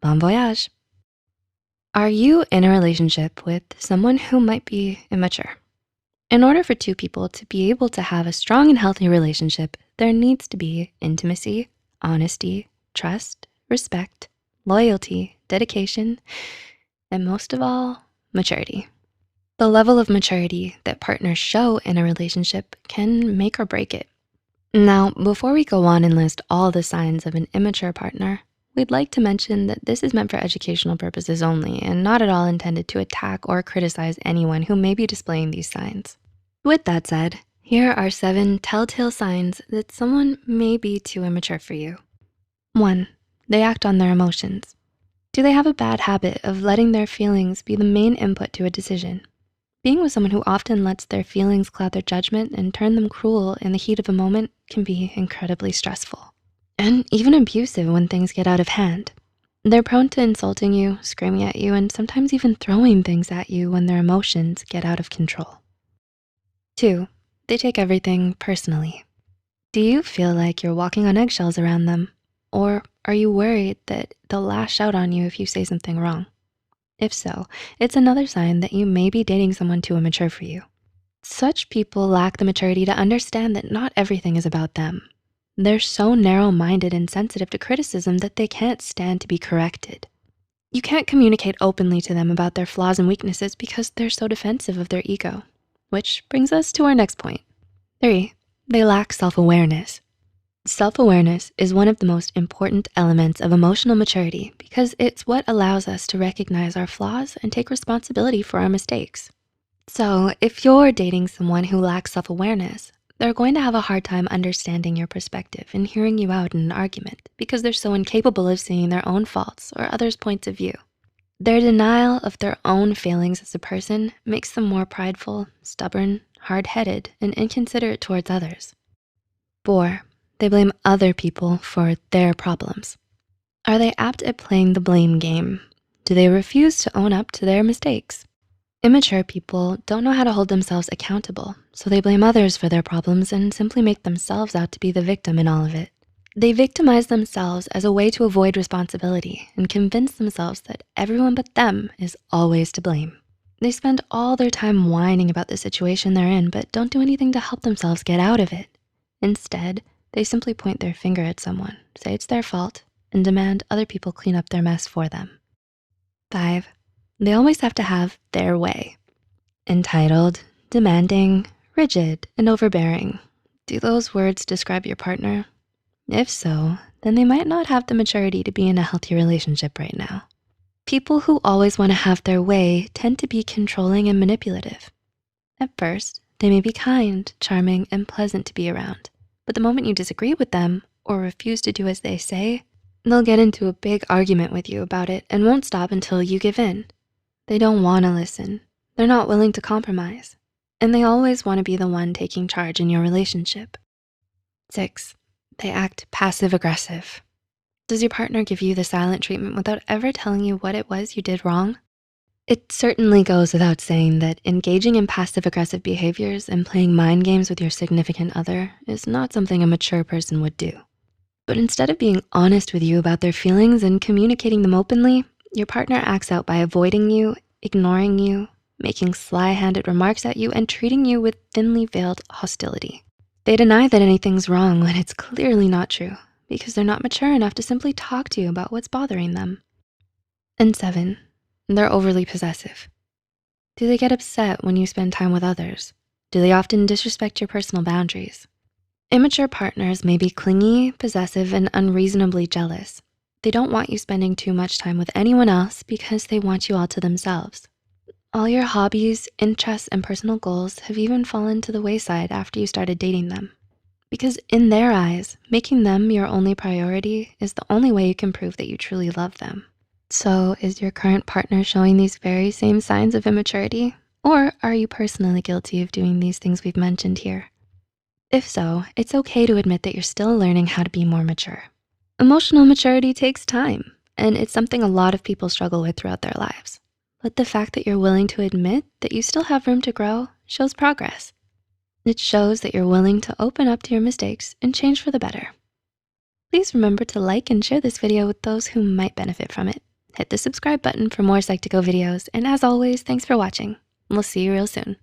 Bon voyage. Are you in a relationship with someone who might be immature? In order for two people to be able to have a strong and healthy relationship, there needs to be intimacy, honesty, trust, respect, loyalty, dedication, and most of all, maturity. The level of maturity that partners show in a relationship can make or break it. Now, before we go on and list all the signs of an immature partner, we'd like to mention that this is meant for educational purposes only and not at all intended to attack or criticize anyone who may be displaying these signs. With that said, here are 7 telltale signs that someone may be too immature for you. 1, they act on their emotions. Do they have a bad habit of letting their feelings be the main input to a decision? Being with someone who often lets their feelings cloud their judgment and turn them cruel in the heat of a moment can be incredibly stressful and even abusive when things get out of hand. They're prone to insulting you, screaming at you, and sometimes even throwing things at you when their emotions get out of control. 2, they take everything personally. Do you feel like you're walking on eggshells around them? Or are you worried that they'll lash out on you if you say something wrong? If so, it's another sign that you may be dating someone too immature for you. Such people lack the maturity to understand that not everything is about them. They're so narrow-minded and sensitive to criticism that they can't stand to be corrected. You can't communicate openly to them about their flaws and weaknesses because they're so defensive of their ego. Which brings us to our next point. 3, they lack self-awareness. Self-awareness is one of the most important elements of emotional maturity because it's what allows us to recognize our flaws and take responsibility for our mistakes. So if you're dating someone who lacks self-awareness, they're going to have a hard time understanding your perspective and hearing you out in an argument because they're so incapable of seeing their own faults or others' points of view. Their denial of their own failings as a person makes them more prideful, stubborn, hard-headed, and inconsiderate towards others. 4, they blame other people for their problems. Are they apt at playing the blame game? Do they refuse to own up to their mistakes? Immature people don't know how to hold themselves accountable, so they blame others for their problems and simply make themselves out to be the victim in all of it. They victimize themselves as a way to avoid responsibility and convince themselves that everyone but them is always to blame. They spend all their time whining about the situation they're in, but don't do anything to help themselves get out of it. Instead, they simply point their finger at someone, say it's their fault, and demand other people clean up their mess for them. 5, they always have to have their way. Entitled, demanding, rigid, and overbearing. Do those words describe your partner? If so, then they might not have the maturity to be in a healthy relationship right now. People who always wanna have their way tend to be controlling and manipulative. At first, they may be kind, charming, and pleasant to be around, but the moment you disagree with them or refuse to do as they say, they'll get into a big argument with you about it and won't stop until you give in. They don't wanna listen. They're not willing to compromise. And they always wanna be the one taking charge in your relationship. 6, they act passive-aggressive. Does your partner give you the silent treatment without ever telling you what it was you did wrong? It certainly goes without saying that engaging in passive-aggressive behaviors and playing mind games with your significant other is not something a mature person would do. But instead of being honest with you about their feelings and communicating them openly, your partner acts out by avoiding you, ignoring you, making sly-handed remarks at you, and treating you with thinly veiled hostility. They deny that anything's wrong when it's clearly not true because they're not mature enough to simply talk to you about what's bothering them. And 7, they're overly possessive. Do they get upset when you spend time with others? Do they often disrespect your personal boundaries? Immature partners may be clingy, possessive, and unreasonably jealous. They don't want you spending too much time with anyone else because they want you all to themselves. All your hobbies, interests, and personal goals have even fallen to the wayside after you started dating them. Because in their eyes, making them your only priority is the only way you can prove that you truly love them. So is your current partner showing these very same signs of immaturity? Or are you personally guilty of doing these things we've mentioned here? If so, it's okay to admit that you're still learning how to be more mature. Emotional maturity takes time, and it's something a lot of people struggle with throughout their lives. But the fact that you're willing to admit that you still have room to grow shows progress. It shows that you're willing to open up to your mistakes and change for the better. Please remember to like and share this video with those who might benefit from it. Hit the subscribe button for more Psych2Go videos. And as always, thanks for watching. We'll see you real soon.